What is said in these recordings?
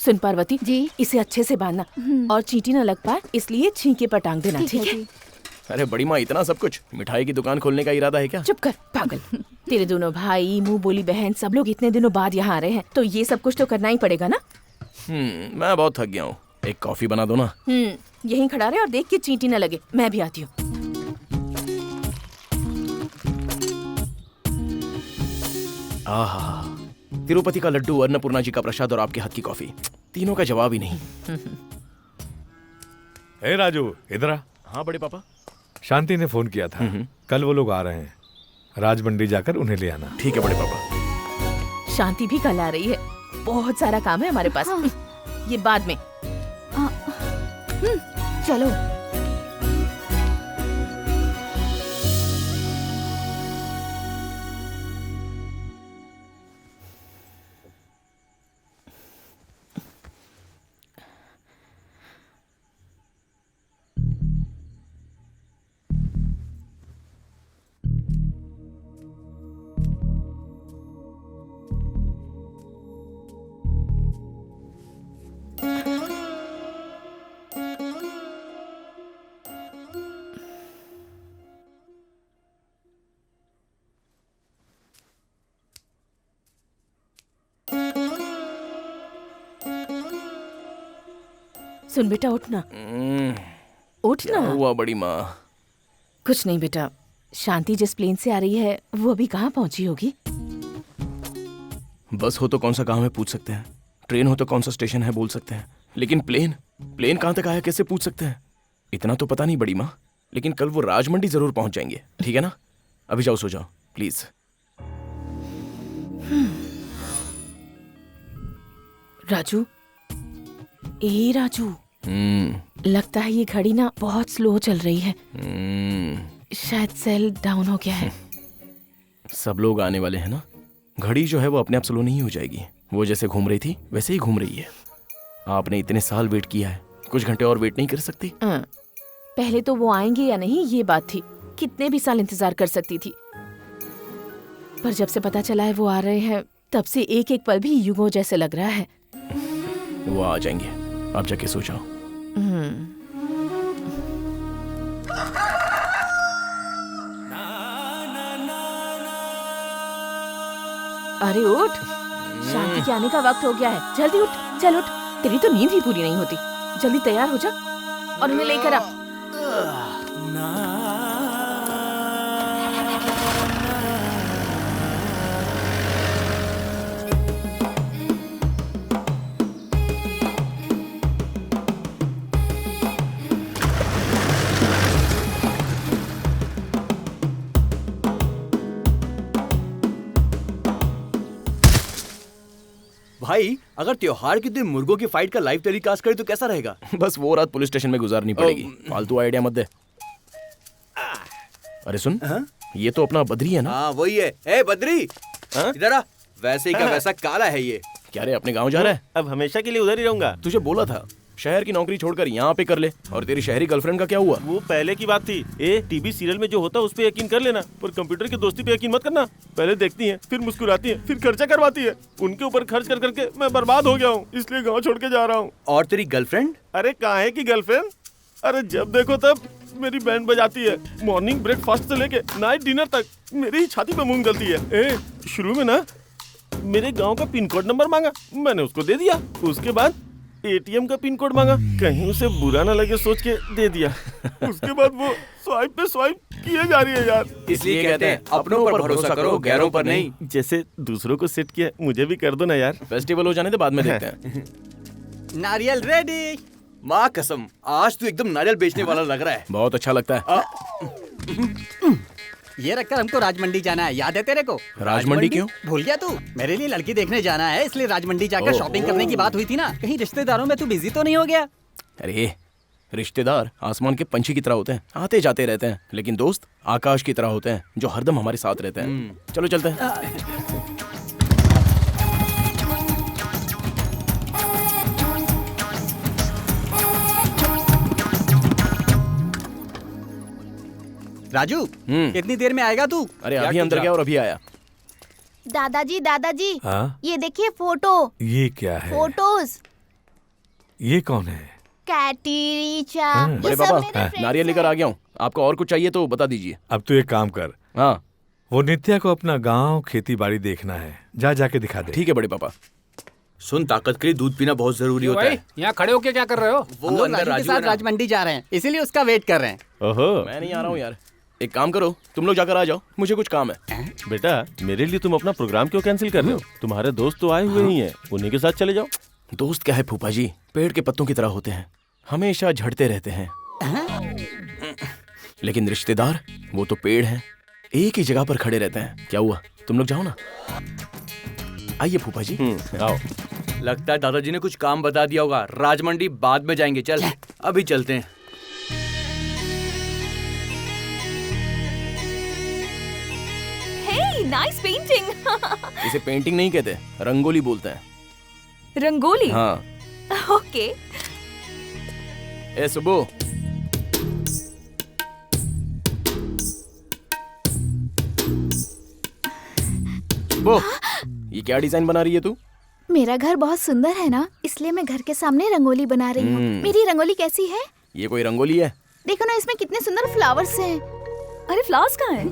सुन पार्वती जी। इसे अच्छे से बांधना और चींटी न लग पाए इसलिए छींके पर टांग देना, ठीक है? अरे बड़ी माँ, इतना सब कुछ? मिठाई की दुकान खोलने का इरादा है क्या? चुप कर पागल। तेरे दोनों भाई, मुंह बोली बहन सब लोग इतने दिनों बाद यहाँ आ रहे हैं, तो ये सब कुछ तो करना ही पड़ेगा ना। मैं बहुत थक गया हूँ, एक कॉफी बना दो ना। यहीं खड़ा रहे और देख के चींटी न लगे। मैं भी आती हूँ। आहा, तिरुपति का लड्डू, अन्नपूर्णा जी का प्रसाद और आपके हाथ की कॉफी, तीनों का जवाब ही नहीं। हे राजू, इधर आ। हाँ बड़े पापा। शांति ने फोन किया था, कल वो लोग आ रहे हैं, राजमंडी जाकर उन्हें ले आना। ठीक है बड़े पापा। शांति भी कल आ रही है, बहुत सारा काम है हमारे पास। ये बाद में। चलो। सुन बेटा, उठना उठना। हुआ बड़ी माँ? कुछ नहीं बेटा, शांति जिस प्लेन से आ रही है वो अभी कहाँ पहुँची होगी? बस हो तो कौन सा गांव है पूछ सकते हैं, ट्रेन हो तो कौन सा स्टेशन है बोल सकते हैं, लेकिन प्लेन कहाँ तक आया कैसे पूछ सकते हैं? इतना तो पता नहीं बड़ी माँ, लेकिन कल वो राजमंडी जरूर पहुंच जाएंगे, ठीक है ना? अभी जाओ, सो जाओ प्लीज। राजू, ए राजू, लगता है ये घड़ी ना बहुत स्लो चल रही है। शायद सेल डाउन हो गया है। सब लोग आने वाले हैं ना, घड़ी जो है वो अपने आप स्लो नहीं हो जाएगी। वो जैसे घूम रही थी वैसे ही घूम रही है। आपने इतने साल वेट किया है, कुछ घंटे और वेट नहीं कर सकती? पहले तो वो आएंगे या नहीं ये बात थी, कितने भी साल इंतजार कर सकती थी, पर जब से पता चला है वो आ रहे हैं तब से एक एक पल भी युगों जैसे लग रहा है। वो आ जाएंगे, आप जाके सो जाओ। अरे उठ, शांति के आने का वक्त हो गया है, जल्दी उठ, चल उठ। तेरी तो नींद ही पूरी नहीं होती। जल्दी तैयार हो जा और उन्हें लेकर आ। भाई, अगर त्योहार के दिन मुर्गों की फाइट का लाइव टेलीकास्ट करे तो कैसा रहेगा? बस वो रात पुलिस स्टेशन में गुजारनी पड़ेगी। फालतू आइडिया मत दे। अरे सुन, ये तो अपना बद्री है ना? हाँ वही है। ए बद्री, इधर आ। वैसे ही का वैसा काला है ये। क्या रे, अपने गांव जा रहा है? अब हमेशा के लिए उधर ही रहूंगा। तुझे बोला था शहर की नौकरी छोड़कर यहाँ पे कर ले। और तेरी शहरी गर्लफ्रेंड का क्या हुआ? वो पहले की बात थी। टीवी सीरियल में जो होता है उस पे यकीन कर लेना, पर कंप्यूटर की दोस्ती पे यकीन मत करना। पहले देखती हैं, फिर मुस्कुराती हैं, फिर खर्चा करवाती है। उनके ऊपर खर्च कर करके मैं बर्बाद हो गया हूँ, इसलिए गाँव छोड़ के जा रहा हूँ। और तेरी गर्लफ्रेंड? अरे काहे की गर्लफ्रेंड? अरे जब देखो तब मेरी बैंड बजाती है। मॉर्निंग ब्रेकफास्ट से लेके नाइट डिनर तक मेरी ही छाती पे मूंग गलती है। शुरू में ना मेरे गांव का पिन कोड नंबर मांगा, मैंने उसको दे दिया। उसके बाद एटीएम का पिन कोड मांगा, कहीं उसे बुरा ना लगे सोच के दे दिया। उसके बाद वो स्वाइप पे स्वाइप किए जा रही है यार। इसलिए कहते हैं अपनों पर भरोसा करो, गैरों पर नहीं। जैसे दूसरों को सेट किया, मुझे भी कर दो ना यार। फेस्टिवल हो जाने दे, बाद में देखते हैं। नारियल रेडी। माँ कसम, आज तू एकदम नारियल बेचने वाला लग रहा है। बहुत अच्छा लगता है। ये रखकर हमको राजमंडी जाना है, याद है तेरे को? राजमंडी क्यों? भूल गया तू? मेरे लिए लड़की देखने जाना है, इसलिए राजमंडी जाकर शॉपिंग करने की बात हुई थी ना। कहीं रिश्तेदारों में तू बिजी तो नहीं हो गया? अरे रिश्तेदार आसमान के पंछी की तरह होते हैं, आते जाते रहते हैं, लेकिन दोस्त आकाश की तरह होते हैं जो हरदम हमारे साथ रहते हैं। चलो चलते हैं। राजू, कितनी देर में आएगा तू? अरे अभी अंदर गया और अभी आया। दादाजी दादाजी, हाँ? ये देखिए फोटो। ये क्या है? फोटोज। ये कौन है? कैटी, रीचा, ये बड़े सब पापा मेरे friends नारियल लेकर आ गया हूँ। आपको और कुछ चाहिए तो बता दीजिए। अब तू एक काम कर, हाँ वो नित्या को अपना गांव खेती बाड़ी देखना है, जा जाके दिखा दे। ठीक है बड़े पापा। सुन, ताकत के लिए दूध पीना बहुत जरूरी होता है। यहाँ खड़े होके क्या कर रहे हो? वो हम लोग अंदर राजू के राजू साथ है ना। राजमंडी जा रहे हैं, इसीलिए उसका वेट कर रहे हैं। ओहो मैं नहीं आ रहा हूँ यार। एक काम करो, तुम लोग जाकर आ जाओ, मुझे कुछ काम है। बेटा, मेरे लिए तुम अपना प्रोग्राम क्यों कैंसिल कर रहे हो? तुम्हारे दोस्त तो आए हुए ही हैं, उन्हीं के साथ चले जाओ। दोस्त क्या है फूफा जी, पेड़ के पत्तों की तरह होते हैं, हमेशा झड़ते रहते हैं। लेकिन रिश्तेदार वो तो पेड़ हैं, एक ही जगह पर खड़े रहते हैं। क्या हुआ, तुम लोग जाओ ना। आइए फूफा जी। आओ। लगता है दादाजी ने कुछ काम बता दिया होगा। राजमंडी बाद में जाएंगे, चल अभी चलते हैं। हे, नाइस पेंटिंग। इसे पेंटिंग नहीं कहते, रंगोली बोलते हैं। रंगोली। हाँ। ओके। ए सुबो, सुबो, ये क्या डिजाइन बना रही है तू? मेरा घर बहुत सुंदर है ना, इसलिए मैं घर के सामने रंगोली बना रही हूँ। मेरी रंगोली कैसी है? ये कोई रंगोली है? देखो ना, इसमें कितने सुंदर फ्लावर्स हैं। अरे फ्लावर्स कहाँ हैं?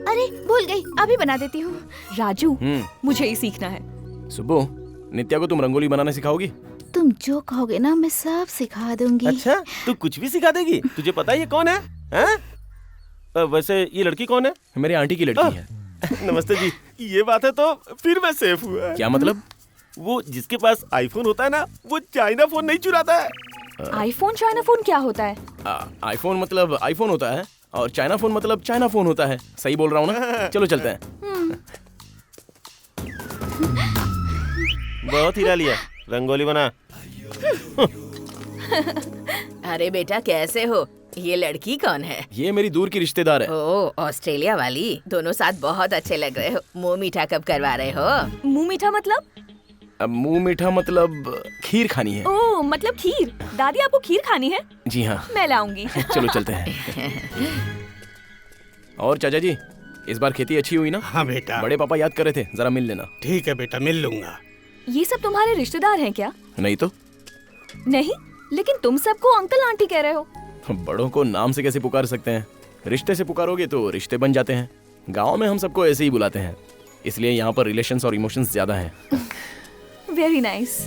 अरे भूल गई, अभी बना देती हूँ। राजू, मुझे ही सीखना है। सुबो, नित्या को तुम रंगोली बनाना सिखाओगी? तुम जो कहोगे ना, मैं सब सिखा दूंगी। अच्छा, तू कुछ भी सिखा देगी? तुझे पता है ये कौन है? हैं? वैसे ये लड़की कौन है? मेरे आंटी की लड़की है। नमस्ते जी। ये बात है तो फिर मैं सेफ हुआ। क्या मतलब? वो जिसके पास आईफोन होता है ना, वो चाइना फोन नहीं चुराता है। आईफोन चाइना फोन क्या होता है? आईफोन मतलब आईफोन होता है और चाइना फोन मतलब चाइना फोन होता है। सही बोल रहा हूँ ना? चलो चलते हैं। बहुत हीरा लिया, रंगोली बना। अरे बेटा, कैसे हो? ये लड़की कौन है? ये मेरी दूर की रिश्तेदार है। ओ, ऑस्ट्रेलिया वाली। दोनों साथ बहुत अच्छे लग रहे हो। मुंह मीठा कब करवा रहे हो? मुंह मीठा मतलब? अब मुंह मीठा मतलब खीर खानी है। ओ, मतलब खीर। दादी, आपको खीर खानी है? जी हाँ। मैं लाऊंगी। चलो चलते हैं। और चाचा जी, इस बार खेती अच्छी हुई ना? हाँ बेटा। बड़े पापा याद कर रहे थे, जरा मिल लेना। ठीक है बेटा, मिल लूंगा। ये सब तुम्हारे रिश्तेदार हैं क्या? नहीं तो। नहीं, लेकिन तुम सबको अंकल आंटी कह रहे हो। बड़ों को नाम से कैसे पुकार सकते हैं? रिश्ते से पुकारोगे तो रिश्ते बन जाते हैं। गांव में हम सबको ऐसे ही बुलाते हैं, इसलिए यहाँ पर रिलेशंस और इमोशंस ज्यादा हैं। Very nice.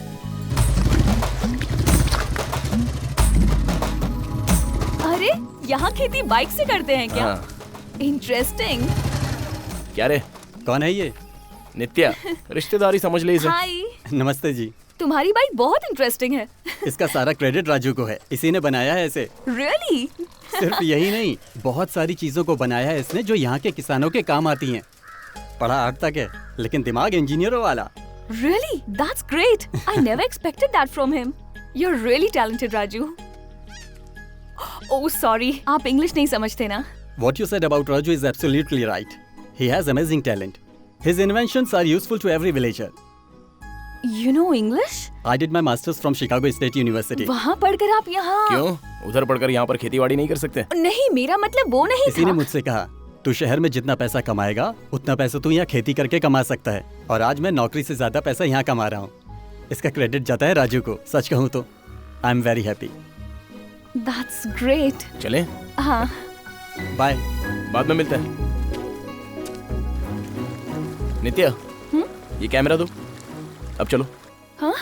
अरे, यहाँ खेती बाइक से करते हैं क्या? हाँ। इंटरेस्टिंग। क्या रे? कौन है ये? नित्या, रिश्तेदारी समझ ले इसे। हाय, नमस्ते जी। तुम्हारी बाइक बहुत इंटरेस्टिंग है। इसका सारा क्रेडिट राजू को है, इसी ने बनाया है इसे। रियली? सिर्फ यही नहीं, बहुत सारी चीजों को बनाया है इसने जो यहाँ के किसानों के काम आती हैं। पढ़ा आर्ट तक है, लेकिन दिमाग इंजीनियरों वाला। Really? That's great. I never expected that from him. You're really talented, Raju. Oh, sorry. आप इंग्लिश नहीं समझते ना? What you said about Raju is absolutely right. He has amazing talent. His inventions are useful to every villager. You know English? I did my masters from Chicago State University. वहाँ पढ़कर आप यहाँ? क्यों? उधर पढ़कर यहाँ पर खेतीबाड़ी नहीं कर सकते? नहीं, मेरा मतलब वो नहीं इसी ने था। मुझसे कहा, तू शहर में जितना पैसा कमाएगा उतना पैसा तू यहाँ खेती करके कमा सकता है। और आज मैं नौकरी से ज्यादा पैसा यहाँ कमा रहा हूँ। इसका क्रेडिट जाता है राजू को। सच कहूँ तो I am very happy. That's great. चलें? हाँ। बाय। बाद में मिलते हैं। नित्या, ये कैमरा दो। अब चलो। हाँ?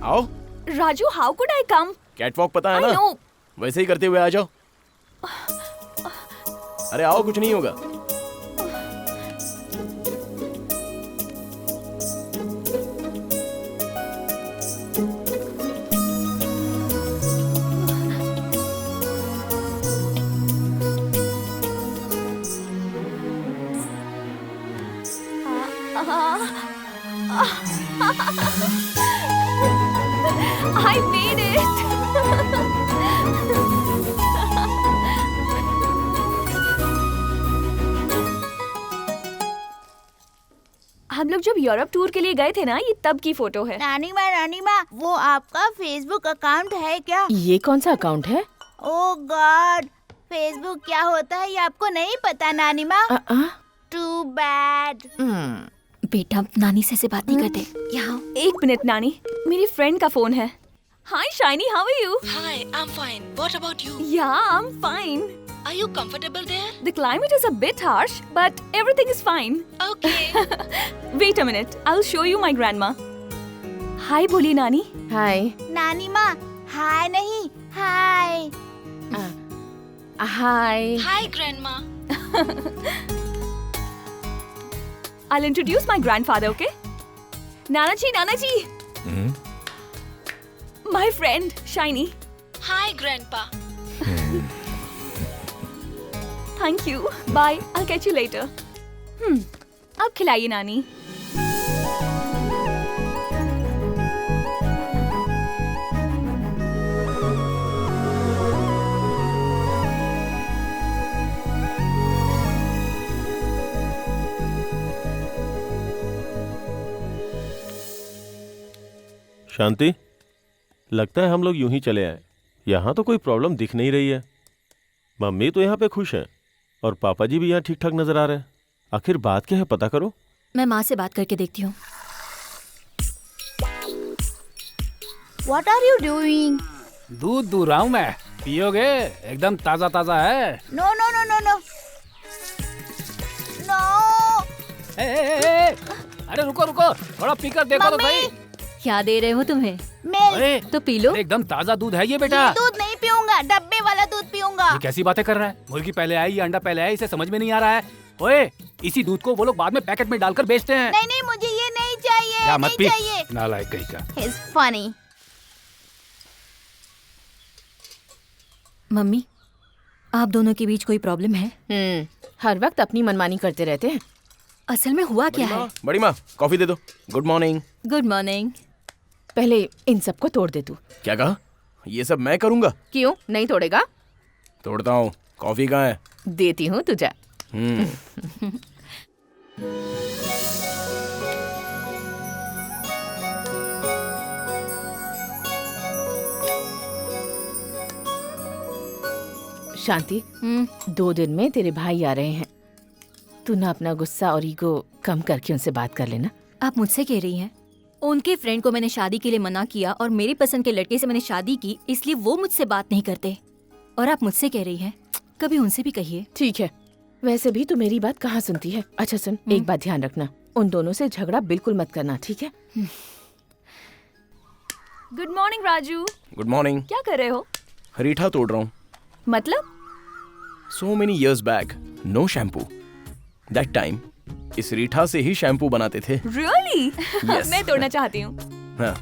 आओ। Raju, how could I come? Catwalk पता है I ना? know. वैसे ही करते हुए आ जाओ। अरे आओ, कुछ नहीं होगा। I made it. हम लोग जब यूरोप टूर के लिए गए थे ना, ये तब की फोटो है। नानी माँ, वो आपका फेसबुक अकाउंट है क्या? ये कौन सा अकाउंट है? ओह गॉड, फेसबुक क्या होता है ये आपको नहीं पता नानी माँ। Too bad. बेटा नानी से बात नहीं करते। यहाँ एक मिनट नानी, मेरी फ्रेंड का फोन है। Hi Shiny, how are you? Hi, I'm fine. What about you? Yeah, I'm fine. Are you comfortable there? The climate is a bit harsh, but everything is fine. Okay. Wait a minute, I'll show you my grandma. Hi बोली नानी। हाय। नानी माँ हाय नहीं हाय। हाय। Hi, Grandma. I'll introduce my grandfather, okay? Nana ji. My friend Shiny. Hi, Grandpa. Thank you. Bye. I'll catch you later. अब खिलाइए नानी। शांति, लगता है हम लोग यूं ही चले आए। यहाँ तो कोई प्रॉब्लम दिख नहीं रही है। मम्मी तो यहाँ पे खुश हैं और पापा जी भी यहाँ ठीक ठाक नजर आ रहे हैं। आखिर बात क्या है, पता करो। मैं माँ से बात करके देखती हूँ। What are you doing? दूध दूह रहा हूँ मैं, पियोगे? एकदम ताजा ताजा है। No no no no no. No. अरे रुको, थोड़ा पीकर देखो तो सही। क्या दे रहे हो तुम्हें? Milk. तो पी लो। एकदम ताजा दूध है ये बेटा। ये दूध नहीं पीऊंगा, डब्बे वाला दूध पीऊंगा। ये कैसी बातें कर रहा है? मुर्गी पहले आई या अंडा पहले आई, इसे समझ में नहीं आ रहा है। ओए, इसी दूध को वो लोग बाद में पैकेट में डालकर बेचते हैं। नहीं मुझे ये नहीं चाहिए। क्या मत नहीं पी, चाहिए। नालायक कहीं का। He's funny. मम्मी, आप दोनों के बीच कोई प्रॉब्लम है? हर वक्त अपनी मनमानी करते रहते हैं। असल में हुआ क्या है? बड़ी माँ, कॉफी दे दो। Good morning. Good morning. पहले इन सबको तोड़ दे तू। क्या कहा? ये सब मैं करूँगा? क्यों नहीं तोड़ेगा? तोड़ता हूँ। कॉफी कहाँ है? देती हूँ तुझे। शांति, 2 दिन में तेरे भाई आ रहे हैं। तू ना अपना गुस्सा और ईगो कम करके उनसे बात कर लेना। आप मुझसे कह रही हैं? उनके फ्रेंड को मैंने शादी के लिए मना किया और मेरी पसंद के लड़के से मैंने शादी की, इसलिए वो मुझसे बात नहीं करते। और आप मुझसे कह रही हैं? कभी उनसे भी कहिए। ठीक है, वैसे भी तू मेरी बात कहाँ सुनती है। अच्छा सुन, एक बात ध्यान रखना, उन दोनों से झगड़ा बिल्कुल मत करना, ठीक है? Good morning Raju. Good morning. क्या कर रहे हो? रीठा तोड़ रहा हूँ। मतलब? So many years back, no shampoo. That time, इस रीठा से ही शैम्पू बनाते थे। Really? Yes. मैं तोड़ना चाहती हूँ। हाँ।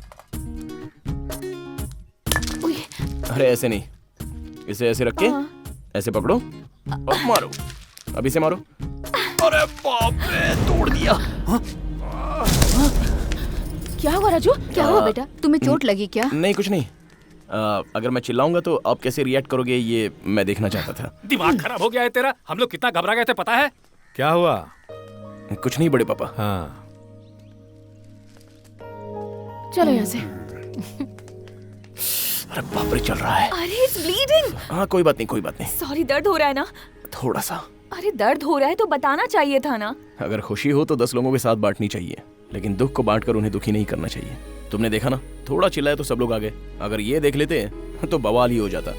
अरे ऐसे नहीं, इसे ऐसे रख के ऐसे पकड़ो और मारो। अभी से मारो। अरे बाप रे, तोड़ दिया। क्या हुआ राजू? क्या हुआ बेटा? तुम्हें चोट लगी क्या? नहीं कुछ नहीं। अगर मैं चिल्लाऊंगा तो आप कैसे रिएक्ट करोगे ये मैं देखना चाहता था। दिमाग खराब हो गया है तेरा? हम लोग कितना घबरा गए थे पता है? क्या हुआ? कुछ नहीं बड़े पापा। हाँ, चलो यहाँ से। अरे बाप रे, चल रहा है। अरे इट्स ब्लीडिंग। हाँ कोई बात नहीं, कोई बात नहीं। सॉरी, दर्द हो रहा है ना? थोड़ा सा। अरे दर्द हो रहा है तो बताना चाहिए था ना। अगर खुशी हो तो 10 लोगों के साथ बांटनी चाहिए, लेकिन दुख को बांटकर उन्हें दुखी नहीं करना चाहिए। तुमने देखा ना, थोड़ा चिल्लाए तो सब लोग आ गए। अगर ये देख लेते तो बवाल ही हो जाता।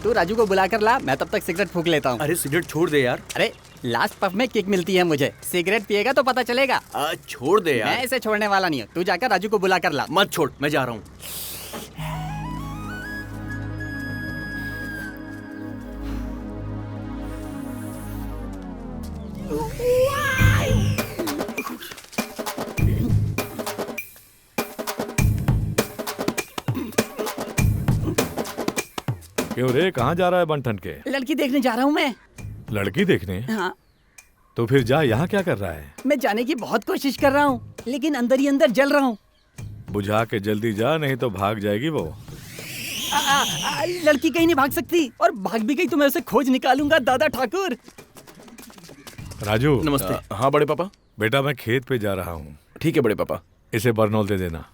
तू राजू को बुला कर ला, मैं तब तक सिगरेट फूंक लेता हूँ। अरे सिगरेट छोड़ दे यार। अरे लास्ट पफ में किक मिलती है मुझे। सिगरेट पिएगा तो पता चलेगा। छोड़ दे यार। मैं इसे छोड़ने वाला नहीं हूँ। तू जाकर राजू को बुला कर ला। मत छोड़, मैं जा रहा हूँ। क्यों रे, कहाँ जा रहा है बंठन के? लड़की देखने जा रहा हूँ मैं। लड़की देखने? हाँ। तो फिर जा, यहाँ क्या कर रहा है? मैं जाने की बहुत कोशिश कर रहा हूँ, लेकिन अंदर ही अंदर जल रहा हूँ। बुझा के जल्दी जा, नहीं तो भाग जाएगी वो। लड़की कहीं नहीं भाग सकती, और भाग भी गई तो मैं उसे खोज निकालूंगा दादा ठाकुर। राजू। नमस्ते। हाँ बड़े पापा। बेटा मैं खेत पे जा रहा हूँ। ठीक है बड़े पापा। इसे बर्नौल दे देना।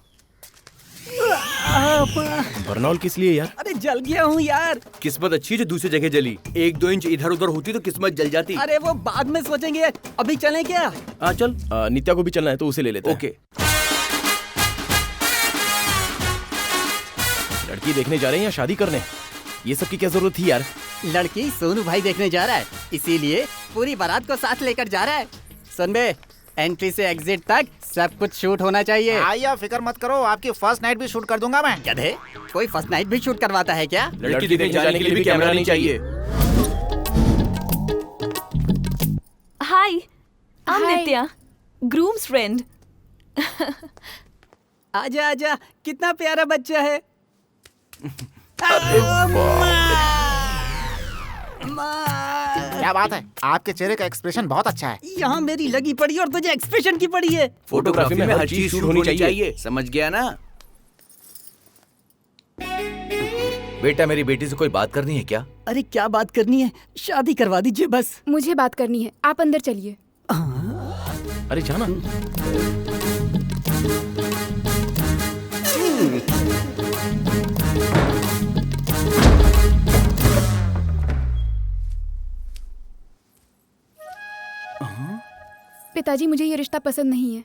बर्नॉल किस लिए यार? अरे जल गया हूँ यार। किस्मत अच्छी जो दूसरी जगह जली। 1-2 इंच इधर उधर होती तो किस्मत जल जाती। अरे वो बाद में सोचेंगे, अभी चलें क्या? हाँ चल। नित्या को भी चलना है तो उसे ले लेते हैं। ओके। लड़की देखने जा रहे हैं या शादी करने? ये सब की क्या जरूरत थी यार? लड़की सोनू भाई देखने जा रहा है, इसीलिए पूरी बारात को साथ लेकर जा रहा है। सुन बे, एंट्री से एग्जिट तक सब कुछ शूट होना चाहिए। आइया, फिक्र मत करो, आपकी फर्स्ट नाइट भी शूट कर दूंगा मैं। गधे, कोई फर्स्ट नाइट भी शूट करवाता है क्या? लड़की देखने जाने के लिए भी कैमरा नहीं चाहिए। हाय, I'm नित्या, ग्रूम्स फ्रेंड। आजा आजा, कितना प्यारा बच्चा है। क्या बात है, आपके चेहरे का एक्सप्रेशन बहुत अच्छा है। यहाँ मेरी लगी पड़ी और तुझे एक्सप्रेशन की पड़ी है। फोटोग्राफी में हर चीज शूट होनी चाहिए, समझ गया ना? बेटा, मेरी बेटी से कोई बात करनी है क्या? अरे क्या बात करनी है, शादी करवा दीजिए बस। मुझे बात करनी है, आप अंदर चलिए। अरे जाना। पिताजी, मुझे ये रिश्ता पसंद नहीं है।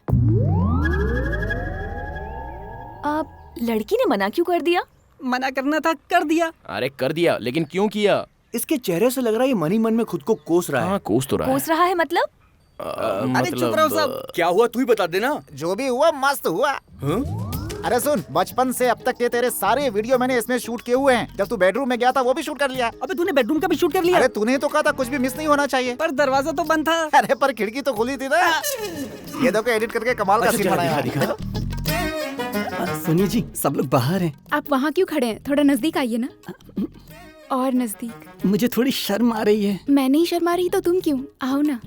आप लड़की ने मना क्यों कर दिया? मना करना था, कर दिया। अरे कर दिया, लेकिन क्यों किया? इसके चेहरे से लग रहा है ये मन ही मन में खुद को कोस रहा है। हाँ, कोस तो रहा है। कोस रहा है मतलब? अरे चुप रहो सब। क्या हुआ तू ही बता देना। जो भी हुआ मस्त हुआ। अरे सुन, बचपन से अब तक के तेरे सारे वीडियो मैंने इसमें शूट किए हुए हैं। जब तू बेडरूम में गया था वो भी शूट कर लिया। अबे तूने बेडरूम का भी शूट कर लिया? अरे तूने तो कहा था कुछ भी मिस नहीं होना चाहिए। पर दरवाजा तो बंद था। अरे पर खिड़की तो खुली थी ना। ये देखो एडिट करके कमाल का सीन बनाया है। सुनिए जी, सब लोग बाहर हैं। आप वहाँ क्यों खड़े हैं? थोड़ा नजदीक आइए ना। और नजदीक। मुझे थोड़ी शर्म आ रही है। मैं नहीं शर्मा रही तो तुम क्यों? आओ ना।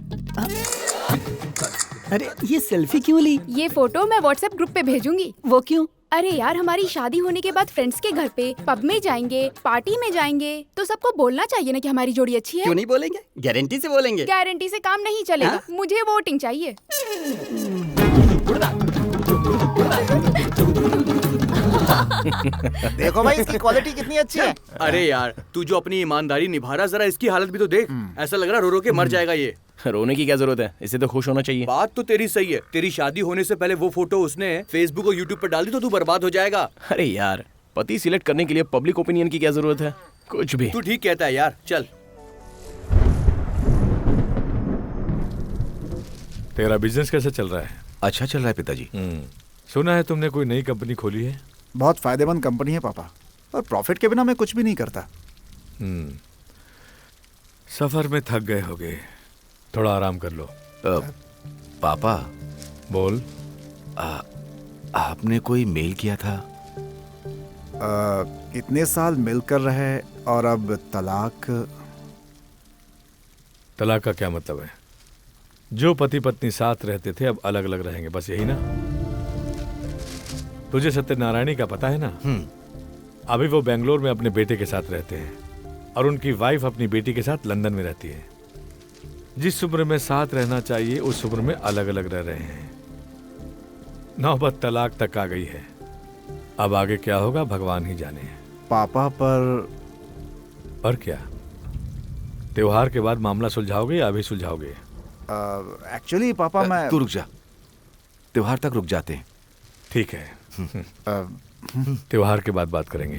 अरे ये सेल्फी क्यों ली? ये फोटो मैं व्हाट्सएप ग्रुप पे भेजूंगी। वो क्यों? अरे यार, हमारी शादी होने के बाद फ्रेंड्स के घर पे, पब में जाएंगे, पार्टी में जाएंगे, तो सबको बोलना चाहिए ना कि हमारी जोड़ी अच्छी है। क्यों नहीं बोलेंगे? गारंटी से बोलेंगे। गारंटी से काम नहीं चलेगा। मुझे वोटिंग चाहिए। देखो भाई, इसकी क्वालिटी कितनी अच्छी है। अरे यार, तू जो अपनी ईमानदारी निभा रहा, जरा इसकी हालत भी तो देख। ऐसा लग रहा रो रो के मर जाएगा ये। रोने की क्या जरूरत है, इसे तो खुश होना चाहिए। बात तो तेरी सही है। तेरी शादी होने से पहले वो फोटो उसने फेसबुक और यूट्यूब पर डाल दी तो तू बर्बाद हो जाएगा। अरे यार, पति सिलेक्ट करने के लिए पब्लिक ओपिनियन की क्या जरूरत है? कुछ भी। तू ठीक कहता है यार, चल। तेरा बिजनेस कैसा चल रहा है? अच्छा चल रहा है पिताजी। सुना है तुमने कोई नई कंपनी खोली है? बहुत फायदेमंद कंपनी है पापा, और प्रॉफिट के बिना मैं कुछ भी नहीं करता। सफर में थक गए होगे, थोड़ा आराम कर लो। पापा। बोल। आपने कोई मेल किया था? इतने साल मिलकर रहे और अब तलाक। तलाक का क्या मतलब है? जो पति पत्नी साथ रहते थे अब अलग अलग रहेंगे, बस यही ना? तुझे सत्यनारायणी का पता है ना? अभी वो बेंगलोर में अपने बेटे के साथ रहते हैं और उनकी वाइफ अपनी बेटी के साथ लंदन में रहती है। जिस उम्र में साथ रहना चाहिए उस उम्र में अलग अलग रह रहे हैं। नौबत तलाक तक आ गई है। अब आगे क्या होगा भगवान ही जाने। पापा पर क्या? त्योहार के बाद मामला सुलझाओगे या अभी सुलझाओगे? एक्चुअली पापा मैं तू रुक जा, त्योहार तक रुक जाते हैं। ठीक है, त्योहार के बाद बात करेंगे।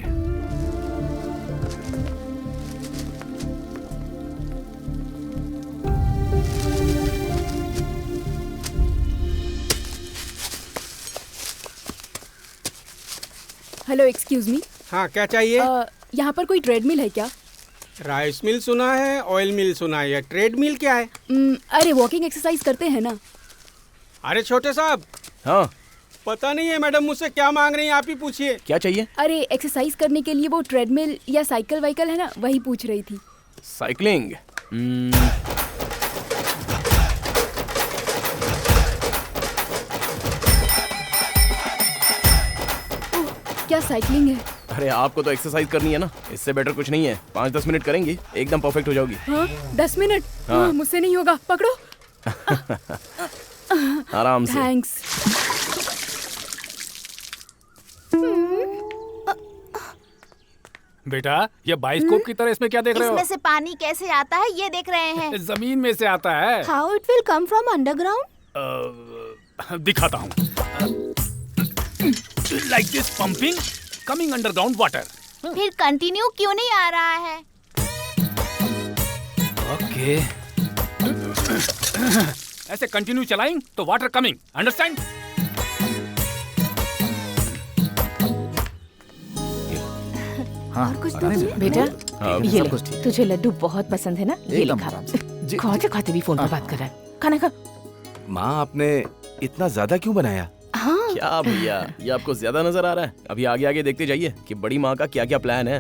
Hello, excuse me. हाँ, क्या चाहिए? यहाँ पर कोई ट्रेडमिल है क्या? राइस मिल सुना है, ऑयल मिल सुना है, या ट्रेडमिल क्या है? अरे वॉकिंग एक्सरसाइज करते हैं ना। अरे छोटे साहब। हाँ। पता नहीं है मैडम मुझसे क्या मांग रही हैं, आप ही पूछिए। क्या चाहिए? अरे एक्सरसाइज करने के लिए वो ट्रेडमिल या साइकिल वाइकल है ना, वही पूछ रही थी। साइकिलिंग? क्या साइकिलिंग है? अरे आपको तो एक्सरसाइज करनी है ना, इससे बेटर कुछ नहीं है। 5-10 मिनट करेंगी, एकदम परफेक्ट हो जाओगी। हाँ, 10 मिनट? हाँ। मुझसे नहीं होगा, पकड़ो। आराम से। थैंक्स। बेटा ये बाइस्कोप की तरह इसमें क्या देख रहे हो? इसमें से पानी कैसे आता है ये देख रहे हैं। जमीन में से आता है। How it will come from underground? दिखाता हूँ। Like this pumping coming underground water. फिर कंटिन्यू क्यों नहीं आ रहा है? ओके ऐसे कंटिन्यू चलाएं तो वाटर कमिंग, अंडरस्टैंड? हाँ, कुछ तो बेटा ये सब ले, कुछ ठीक। तुझे लड्डू बहुत पसंद है ना, ये एकदम लिखा। आराम से। खाते खाते भी फोन पर बात कर रहा है। खाना खा। माँ आपने इतना ज्यादा क्यों बनाया? हाँ क्या भैया, ये आपको ज्यादा नजर आ रहा है? अभी आगे आगे देखते जाइए कि बड़ी माँ का क्या क्या प्लान है।